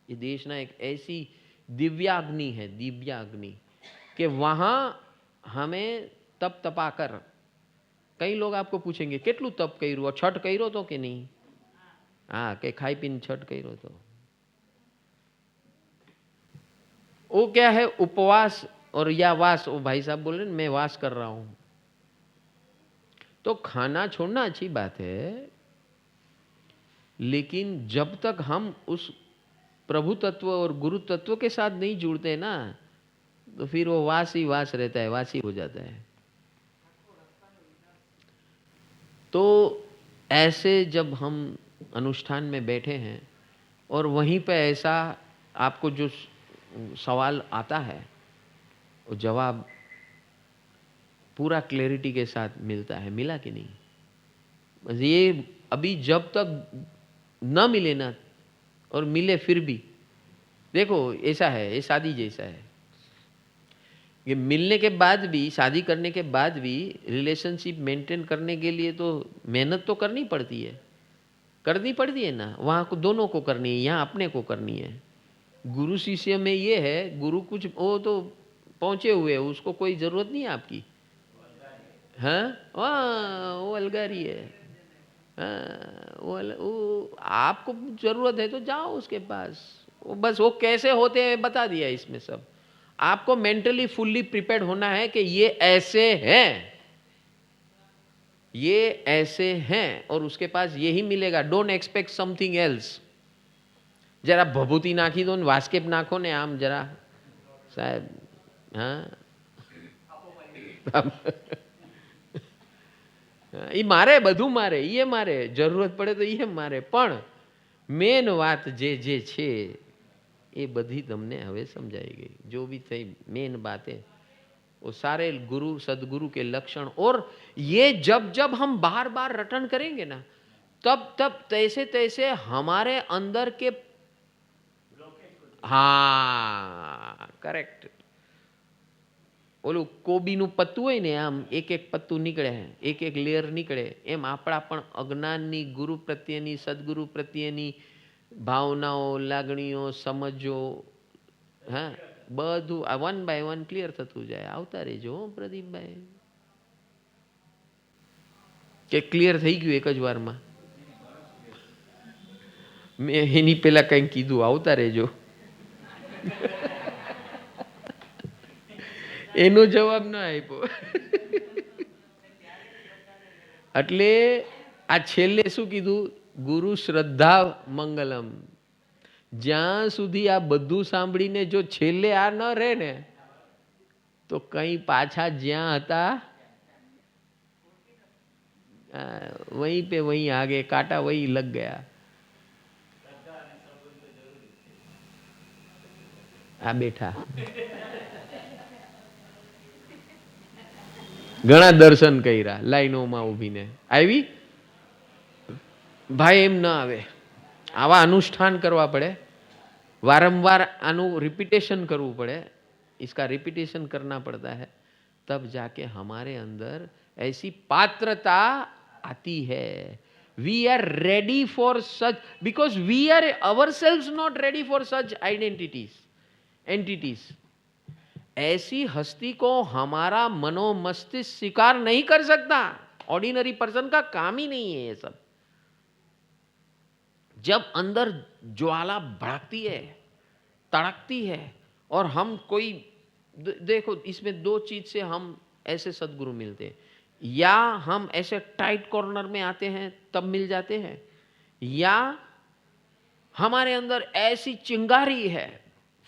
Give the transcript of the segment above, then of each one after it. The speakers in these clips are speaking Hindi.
ये देशना एक ऐसी दिव्याग्नि है, दिव्याग्नि, कि वहां हमें तप तपाकर, कई लोग आपको पूछेंगे કેટલું તપ કર્યું, છઠ કર્યો તો કે નહીં? हाँ, के खाई पीन छठ કર્યો तो वो क्या है, उपवास और या वास। वो भाई साहब बोल रहे हैं मैं वास कर रहा हूं, तो खाना छोड़ना अच्छी बात है, लेकिन जब तक हम उस प्रभु तत्व और गुरु तत्व के साथ नहीं जुड़ते ना, तो फिर वो वास ही वास रहता है, वासी हो जाता है। तो ऐसे जब हम अनुष्ठान में बैठे हैं और वहीं पे ऐसा आपको जो सवाल आता है, वो जवाब पूरा क्लैरिटी के साथ मिलता है। मिला कि नहीं? बस ये अभी जब तक न मिले ना, और मिले फिर भी, देखो ऐसा है, ये शादी जैसा है, ये मिलने के बाद भी, शादी करने के बाद भी रिलेशनशिप मेंटेन करने के लिए तो मेहनत तो करनी पड़ती है, करनी पड़ती है ना। वहाँ को दोनों को करनी है, यहाँ अपने को करनी है। गुरु शिष्य में ये है, गुरु कुछ वो तो पहुंचे हुए, उसको कोई जरूरत नहीं है आपकी। हाँ, वो अलगारी है। हाँ, वो आपको जरूरत है तो जाओ उसके पास, वो बस वो कैसे होते हैं बता दिया इसमें सब। आपको मेंटली फुल्ली प्रिपेयर्ड होना है कि ये ऐसे हैं, ये ऐसे हैं, और उसके पास यही मिलेगा। Don't expect something else. जरा भभूति नाखी दो, वास्केप नाखो ने आम जरा साहेब, हाँ એ મારે, બધું મારે, એ મારે, જરૂરત પડે તો એ મારે, પણ મેન વાત જે જે છે એ બધી તમને હવે સમજાઈ ગઈ। जो भी થઈ मेन बात है, वो सारे गुरु सदगुरु के लक्षण, और ये जब जब हम बार बार रटन करेंगे ना, तब तब तैसे तैसे हमारे अंदर के, हाँ करेक्ट, ઓલું કોબીનું પત્તું હોય ને, આમ એક એક પત્તું નીકળે, એક એક લેયર નીકળે, એમ આપણા પણ અજ્ઞાનની ગુરુ પ્રત્યેની, સદગુરુ પ્રત્યેની ભાવનાઓ, લાગણીઓ, સમજો, હા બધું આ વન બાય વન ક્લિયર થતું જાય। આવતા રહેજો પ્રદીપભાઈ, કે ક્લિયર થઈ ગયું એક જ વારમાં? મેં એની પેલા કંઈ કીધું, આવતા રહેજો। એનો જવાબ ન આપ્યો। એટલે આ છેલ્લે શું કીધું? ગુરુ શ્રદ્ધા મંગલમ। જ્યાં સુધી આ બધું સાંભળીને જો છેલ્લે આ ન રહે ને, તો કઈ પાછા જ્યાં હતા वहीं पे वहीं आगे काटा वहीं लग गया। आ बैठा ઘણા દર્શન કર્યા લાઈનોમાં ઊભીને, આવી ભાઈ એમ ન આવે, આવા અનુષ્ઠાન કરવા પડે, वारंवार આનું रिपीटेशन કરવું પડે, इसका रिपीटेशन करना पड़ता है, तब जाके हमारे अंदर ऐसी पात्रता आती है। We are ready for such, because we are ourselves not ready for such entities। ऐसी हस्ती को हमारा मनो मस्तिष्क स्वीकार नहीं कर सकता। ऑर्डिनरी पर्सन का काम ही नहीं है ये सब। जब अंदर ज्वाला भड़कती है, तड़कती है, और हम कोई, देखो इसमें दो चीज से हम ऐसे सदगुरु मिलते हैं, या हम ऐसे टाइट कॉर्नर में आते हैं तब मिल जाते हैं, या हमारे अंदर ऐसी चिंगारी है,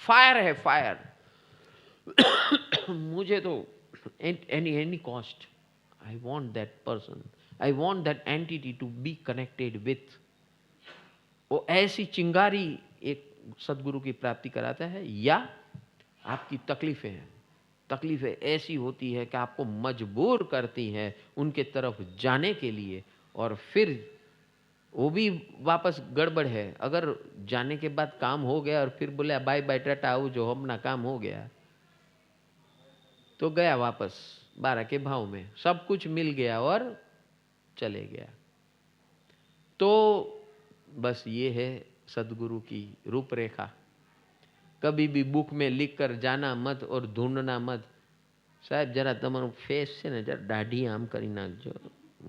फायर है, फायर। मुझे तो any cost, I want that person, I want that entity to be connected with। वो ऐसी चिंगारी एक सदगुरु की प्राप्ति कराता है। या आपकी तकलीफें हैं, तकलीफें ऐसी होती है कि आपको मजबूर करती हैं उनके तरफ जाने के लिए, और फिर वो भी वापस गड़बड़ है। अगर जाने के बाद काम हो गया और फिर बोले बाय बाय टाटा आओ जो अपना काम हो गया, तो गया वापस 12 के भाव में, सब कुछ मिल गया और चले गया। तो बस ये है सदगुरु की रूपरेखा। कभी भी बुक में लिख कर जाना मत और ढूंढना मत। साहेब जरा તમારું ફેસ છે ને જરા દાઢી આમ કરી નાખજો,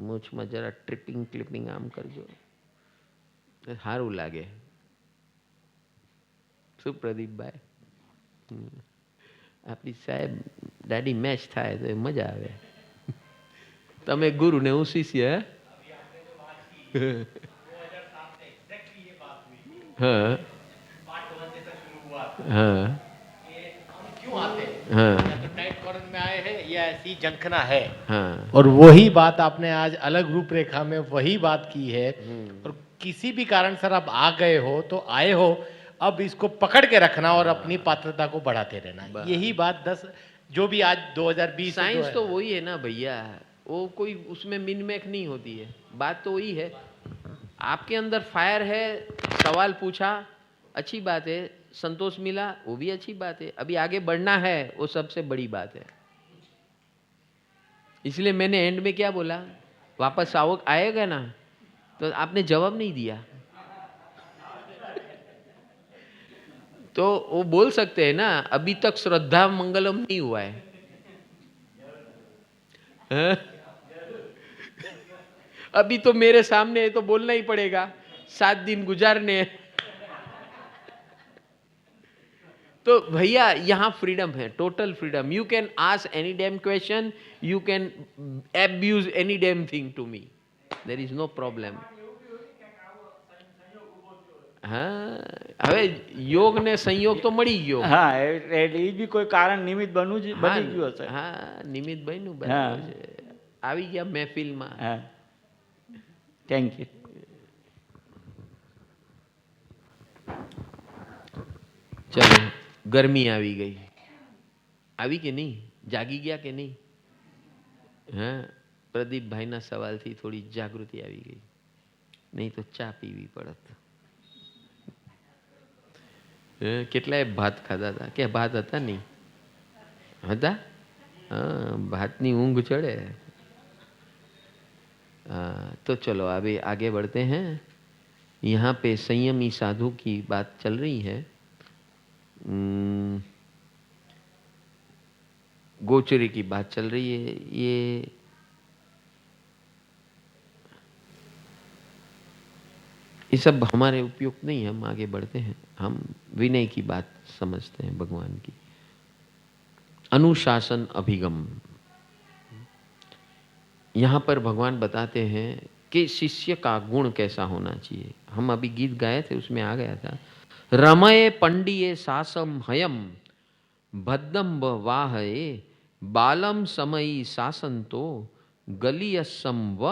મૂછમાં જરા ટ્રિપિંગ ક્લિપિંગ આમ કરજો, સારું લાગે. શું પ્રદીપભાઈ? આપણી સાહેબ દાઢી મેચ થાય તો મજા આવે. તમે ગુરુ ને હું શિષ્ય. हाँ हाँ हाँ तो टाइट कॉर्नर में आए हैं या ऐसी जंखना है. हाँ और वही बात आपने आज अलग रूपरेखा में वही बात की है. और किसी भी कारण सर आप आ गए हो तो आए हो, अब इसको पकड़ के रखना और अपनी पात्रता को बढ़ाते रहना. यही बात 10 जो भी आज 2020 साइंस तो वही है ना भैया, वो कोई उसमें मिनमेक नहीं होती है. बात तो वही है. आपके अंदर फायर है, सवाल पूछा, अच्छी बात है, संतोष मिला, वो भी अच्छी बात है. अभी आगे बढ़ना है, वो सबसे बड़ी बात है. इसलिए मैंने एंड में क्या बोला, वापस आओ आएगा ना, तो आपने जवाब नहीं दिया. तो वो बोल सकते हैं ना, अभी तक श्रद्धा मंगलम नहीं हुआ है. अभी तो मेरे सामने है तो बोलना ही पड़ेगा, 7 दिन गुजारने हैं. तो भैया यहाँ फ्रीडम है, total freedom. You can ask any damn question, you can abuse any damn thing to me, there is no problem. હા, હવે યોગ ને સંયોગ તો મળી ગયો. હા, એટલે એ બી કોઈ કારણ નિમિત્ત બની ગયું હશે. હા, નિમિત્ત બન્યું, બરાબર છે. આવી ગયા મહેફિલમાં. હા, થેન્ક યુ. ચલો, ગરમી આવી ગઈ. આવી કે નહીં? જાગી ગયા કે નહીં? હા, પ્રદીપભાઈના સવાલથી થોડી જાગૃતિ આવી ગઈ. નહીં તો ચા પીવી પડત. કેટલાય ભાત ખાધા હતા કે ભાત હતા નહીં હતા? હા, भातनी ऊंघ चढ़े. तो चलो अभी आगे बढ़ते हैं. यहाँ पे संयमी साधु की बात चल रही है. गोचरी की बात चल रही है. ये सब हमारे उपयुक्त नहीं है. हम आगे बढ़ते हैं. हम विनय की बात समझते हैं भगवान की. अनुशासन अभिगम. यहाँ पर भगवान बताते हैं कि शिष्य का गुण कैसा होना चाहिए. हम अभी गीत गाए थे, उसमें आ गया था. रमये पंडिये सासम हयम भद्दम वाहये बालम समयी सासंतो गलियसम व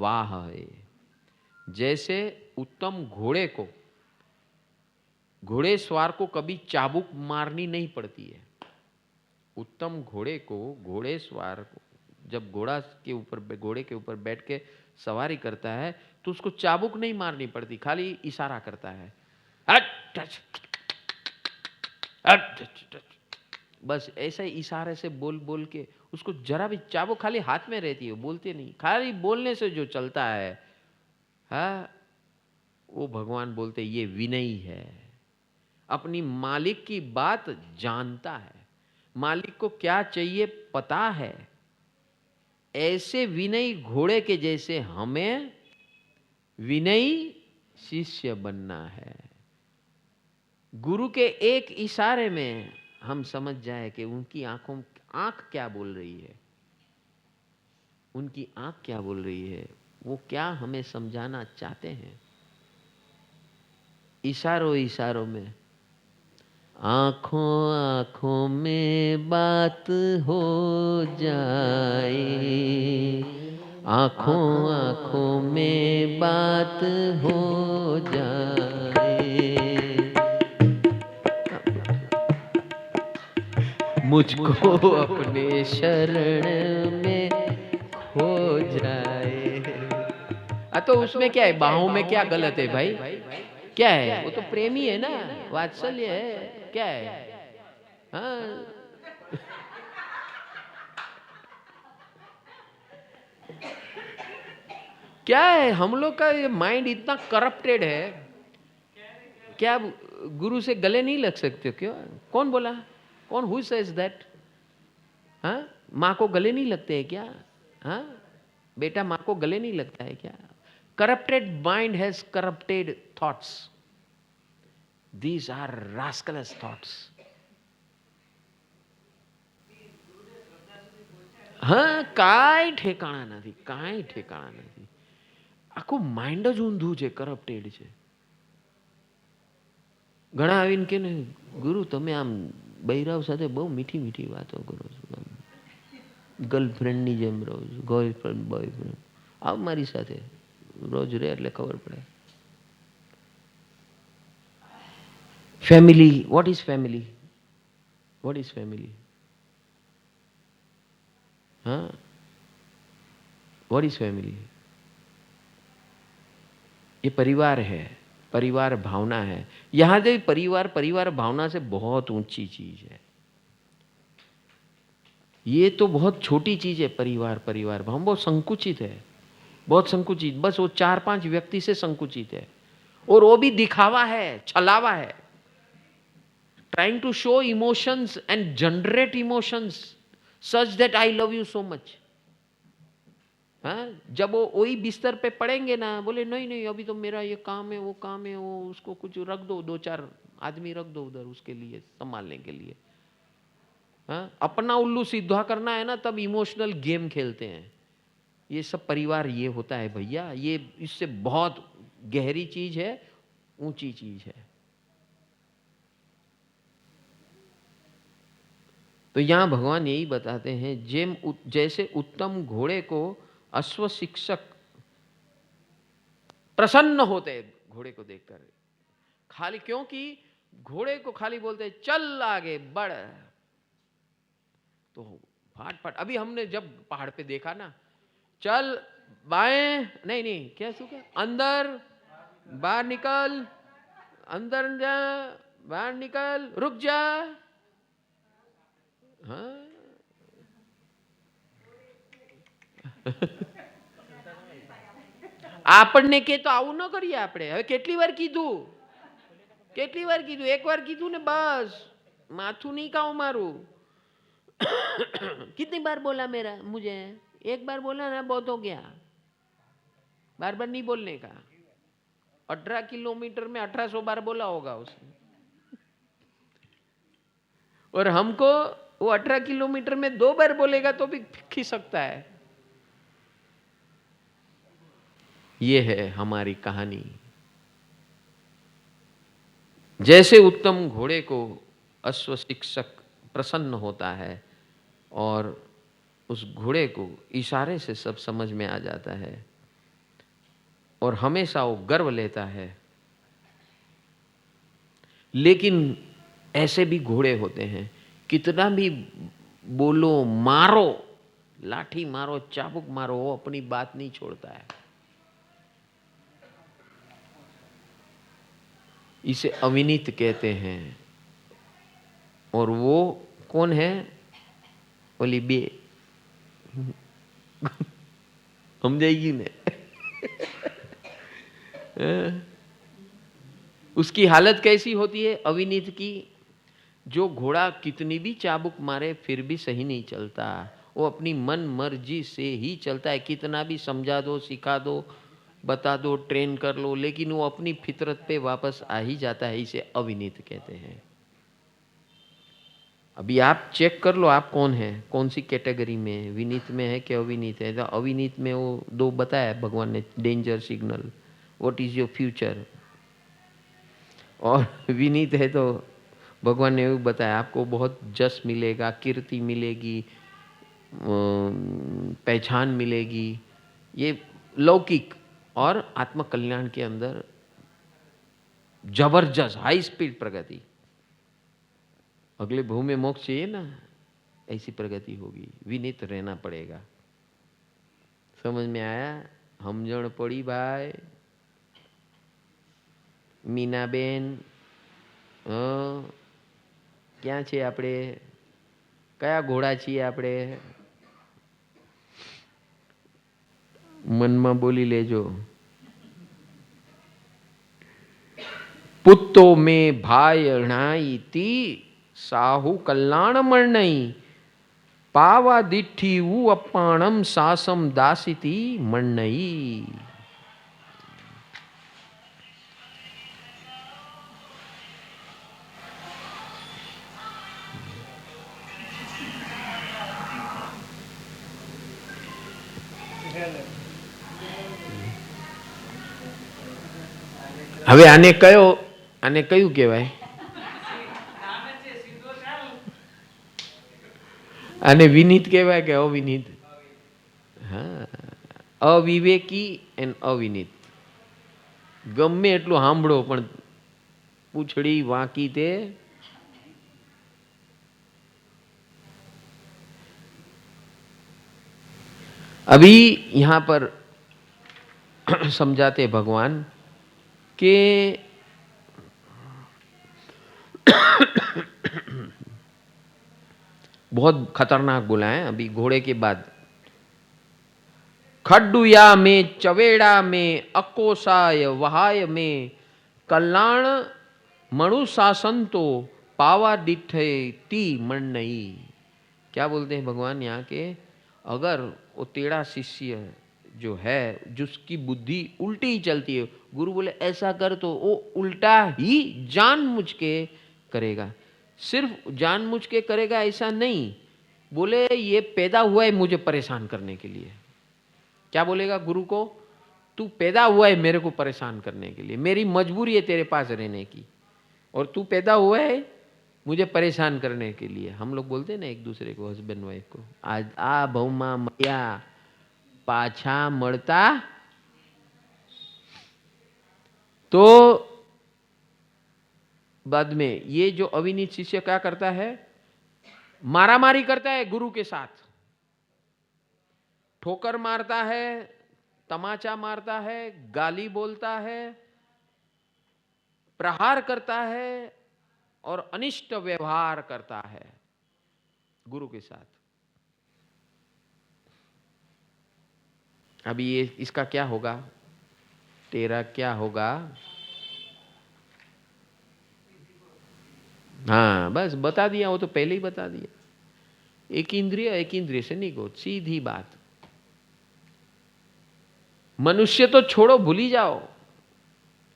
वाहये. जैसे उत्तम घोड़े को, घोड़ेस्वार को कभी चाबुक मारनी नहीं पड़ती है. उत्तम घोड़े को, घोड़ेस्वार को जब घोड़े के ऊपर बैठ के सवारी करता है तो उसको चाबुक नहीं मारनी पड़ती, खाली इशारा करता है. बस ऐसे इशारे से बोल बोल के उसको जरा भी चाबुक खाली हाथ में रहती है, बोलते नहीं. खाली बोलने से जो चलता है, हाँ, वो भगवान बोलते ये विनयी है. अपनी मालिक की बात जानता है, मालिक को क्या चाहिए पता है. ऐसे विनयी घोड़े के जैसे हमें विनयी शिष्य बनना है. गुरु के एक इशारे में हम समझ जाए कि उनकी आंख क्या बोल रही है, उनकी आंख क्या बोल रही है, वो क्या हमें समझाना चाहते हैं. इशारों इशारों में, आंखों आंखों में बात हो जाए, आंखों आंखों में बात हो जाए. मुझको अपने शरण में खो जाए. तो उसमें क्या है, बाहों में क्या गलत है भाई? क्या है? वो तो प्रेमी है ना, वात्सल्य है. क्या है? हाँ, क्या है? हम लोग का ये माइंड इतना करप्टेड है. क्या गुरु से गले नहीं लग सकते हो? क्यों? कौन बोला? कौन? Who says that? हाँ, माँ को गले नहीं लगते हैं क्या? हाँ, बेटा माँ को गले नहीं लगता है क्या? Corrupted mind has corrupted thoughts. These are rascalous thoughts. હા, કાંઈ ઠેકાણા નથી, કાંઈ ઠેકાણા નથી. આખું માઇન્ડ જ ઊંધું છે, કરપ્ટેડ છે. ઘણા આવીને કે ને, ગુરુ તમે આમ બૈરાવ સાથે બહુ મીઠી મીઠી વાતો કરો છો, ગર્લફ્રેન્ડની જેમ રહો છો, ગર્લફ્રેન્ડ બોયફ્રેન્ડ. આવ મારી સાથે રોજ રે એટલે ખબર પડે. Family, what is family? What is family? हाँ, व्हाट इज फैमिली? ये परिवार है, परिवार भावना है. यहां से परिवार, परिवार भावना से बहुत ऊंची चीज है. ये तो बहुत छोटी चीज है. परिवार, परिवार भावना बहुत संकुचित है, बहुत संकुचित. बस वो 4-5 व्यक्ति से संकुचित है, और वो भी दिखावा है, छलावा है. Trying to show emotions and generate emotions such that I love you so much. हाँ, जब वो वही बिस्तर पे पड़ेंगे ना, बोले नहीं नहीं अभी तो मेरा ये काम है, वो काम है, वो उसको कुछ रख दो, 2-4 आदमी रख दो उधर उसके लिए, संभालने के लिए. हाँ, अपना उल्लू सीधा करना है ना, तब इमोशनल गेम खेलते हैं. ये सब परिवार ये होता है भैया. ये इससे बहुत गहरी चीज है, ऊंची चीज है. तो यहाँ भगवान यही बताते हैं, जैसे उत्तम घोड़े को अश्व शिक्षक प्रसन्न होते हैं घोड़े को देखकर. खाली क्योंकि घोड़े को खाली बोलते हैं चल आगे बढ़, तो फाट फाट. अभी हमने जब पहाड़ पे देखा ना, चल बाएं, नहीं नहीं क्या सुखा, अंदर बाहर निकल, अंदर जा बाहर निकल, रुक जा. हाँ, આપણને કે તો આવું ન કરીએ આપણે. હવે કેટલી વાર કીધું, એક વાર કીધું ને બસ, માથું નહીં ખાઓ મારું. कितनी बार बोला मेरा मुझे? एक बार बोला ना, बहुत हो गया. बार बार नहीं बोलने का. 18 किलोमीटर में 1800 बार बोला होगा उसने. और हमको वो 18 किलोमीटर में 2 बार बोलेगा तो भी खिस सकता है. ये है हमारी कहानी. जैसे उत्तम घोड़े को अश्व शिक्षक प्रसन्न होता है, और उस घोड़े को इशारे से सब समझ में आ जाता है, और हमेशा वो गर्व लेता है. लेकिन ऐसे भी घोड़े होते हैं, कितना भी बोलो, मारो, लाठी मारो, चाबुक मारो, वो अपनी बात नहीं छोड़ता है. इसे अविनीत कहते हैं. और वो कौन है? बोली बे. समझेगी ने? उसकी हालत कैसी होती है अविनीत की? जो घोड़ा कितनी भी चाबुक मारे फिर भी सही नहीं चलता. वो अपनी मन मर्जी से ही चलता है. कितना भी समझा दो, सिखा दो, बता दो, ट्रेन कर लो, लेकिन वो अपनी फितरत पे वापस आ ही जाता है. इसे अविनीत कहते हैं. अभी आप चेक कर लो आप कौन है, कौन सी कैटेगरी में, विनीत में है कि अविनीत है. तो अविनीत में वो 2 बताया भगवान ने, danger signal, what is your future. और विनीत है तो भगवान ने वो बताया आपको बहुत जस मिलेगा, कीर्ति मिलेगी, पहचान मिलेगी. ये लौकिक और आत्म कल्याण के अंदर जबरदस्त हाई स्पीड प्रगति. अगले भू में मोक्ष चाहिए ना, ऐसी प्रगति होगी. विनीत रहना पड़ेगा. समझ में आया? समझण पड़ी भाई? मीनाबेन, ક્યાં છે આપણે? કયા ઘોડા છીએ આપણે? મનમાં બોલી લેજો. पुत्तो में भायणाई ती साहु कल्याण मरणई पावा दिठी ऊ अपाणम सासम दासिती मरणई। હવે આને કયું કહેવાય? આને વિનીત કહેવાય કે અવિનીત? હા, અવિવેકી એન્ડ અવિનીત. ગમે એટલું સાંભળો પણ પૂંછડી વાંકી તે अभी यहां पर समझाते भगवान कि बहुत खतरनाक बोला है अभी घोड़े के बाद। खड्डुया में चवेड़ा में अकोसाय वहाय में कल्याण मणुशासन तो पावा डिठे ती मरणई। क्या बोलते हैं भगवान यहाँ के? अगर वो टेढ़ा शिष्य जो है जिसकी बुद्धि उल्टी ही चलती है, गुरु बोले ऐसा कर तो वो उल्टा ही जानबूझ के करेगा। सिर्फ जानबूझ के करेगा ऐसा नहीं, बोले ये पैदा हुआ है मुझे परेशान करने के लिए। क्या बोलेगा गुरु को? तू पैदा हुआ है मेरे को परेशान करने के लिए, मेरी मजबूरी है तेरे पास रहने की, और तू पैदा हुआ है मुझे परेशान करने के लिए। हम लोग बोलते हैं ना एक दूसरे को, हस्बैंड वाइफ को, आज आ भौमा मया पाछा मरता। तो बाद में ये जो अविनीत शिष्य क्या करता है? मारामारी करता है गुरु के साथ, ठोकर मारता है, तमाचा मारता है, गाली बोलता है, प्रहार करता है और अनिष्ट व्यवहार करता है गुरु के साथ। अभी ये इसका क्या होगा? तेरा क्या होगा? हाँ बस बता दिया, वो तो पहले ही बता दिया। एक इंद्रिय से निगो, सीधी बात। मनुष्य तो छोड़ो, भूल ही जाओ,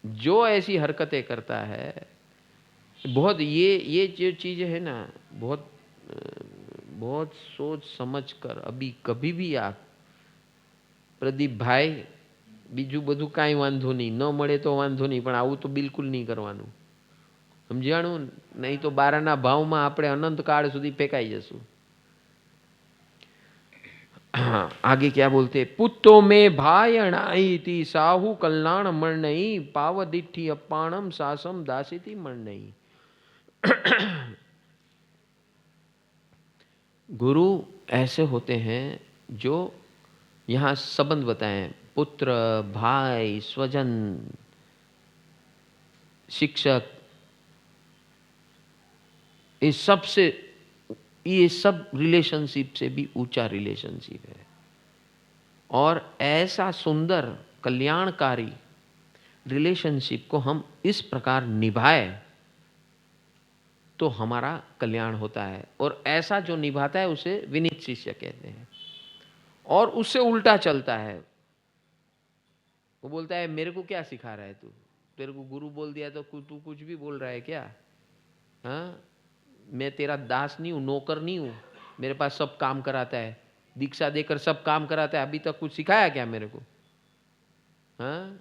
जो ऐसी हरकतें करता है, बहुत ये जो चीज है ना, बहुत सोच समझ कर अभी कभी भी आप प्रदीप भाई बीजू बधु काई वांधो नहीं, न मळे तो वांधो नहीं, पण आवुं तो बिल्कुल नहीं करवानुं, समझाणुं? नहीं तो बाराना भावमां आपणे अनंत काळ सुधी फेंकाई जशुं। आगे क्या बोलते? पुत्तो में भायणाई ती साहू कल्याण मरणई पावदिठी अपाणम सासम दासिती मरणई। गुरु ऐसे होते हैं जो यहां संबंध बताएं, पुत्र, भाई, स्वजन, शिक्षक, ये सब रिलेशनशिप से भी ऊंचा रिलेशनशिप है। और ऐसा सुंदर कल्याणकारी रिलेशनशिप को हम इस प्रकार निभाए तो हमारा कल्याण होता है। और ऐसा जो निभाता है उसे विनीत शिष्य कहते हैं। और उससे उल्टा चलता है, वो बोलता है मेरे को क्या सिखा रहा है तू, तेरे को गुरु बोल दिया तो तू कुछ भी बोल रहा है क्या? हाँ, मैं तेरा दास नहीं हूं, नौकर नहीं हूं, मेरे पास सब काम कराता है, दीक्षा देकर सब काम कराता है, अभी तक कुछ सिखाया क्या मेरे को? हाँ,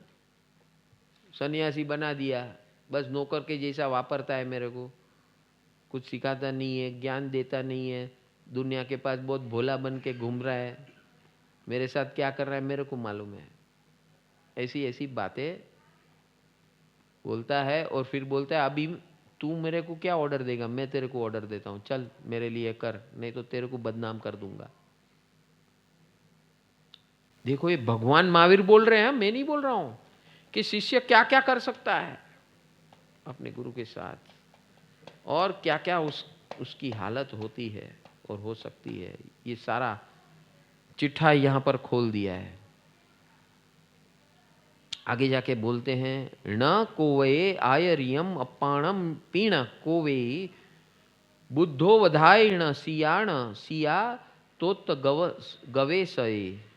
सन्यासी बना दिया, बस नौकर के जैसा वापरता है मेरे को, कुछ सिखाता नहीं है, ज्ञान देता नहीं है, दुनिया के पास बहुत भोला बन के घूम रहा है, मेरे साथ क्या कर रहा है मेरे को मालूम है। ऐसी ऐसी बातें बोलता है और फिर बोलता है अभी तू मेरे को क्या ऑर्डर देगा, मैं तेरे को ऑर्डर देता हूं, चल मेरे लिए कर, नहीं तो तेरे को बदनाम कर दूंगा। देखो ये भगवान महावीर बोल रहे हैं, मैं नहीं बोल रहा हूं, कि शिष्य क्या क्या कर सकता है अपने गुरु के साथ और क्या क्या उसकी हालत होती है और हो सकती है। ये सारा चिट्ठा यहां पर खोल दिया है। आगे जाके बोलते हैं, न कोवे आयरियम अपाणम पीण कोवे बुद्धो वधाय न सियाण सिया तोत गवे सये।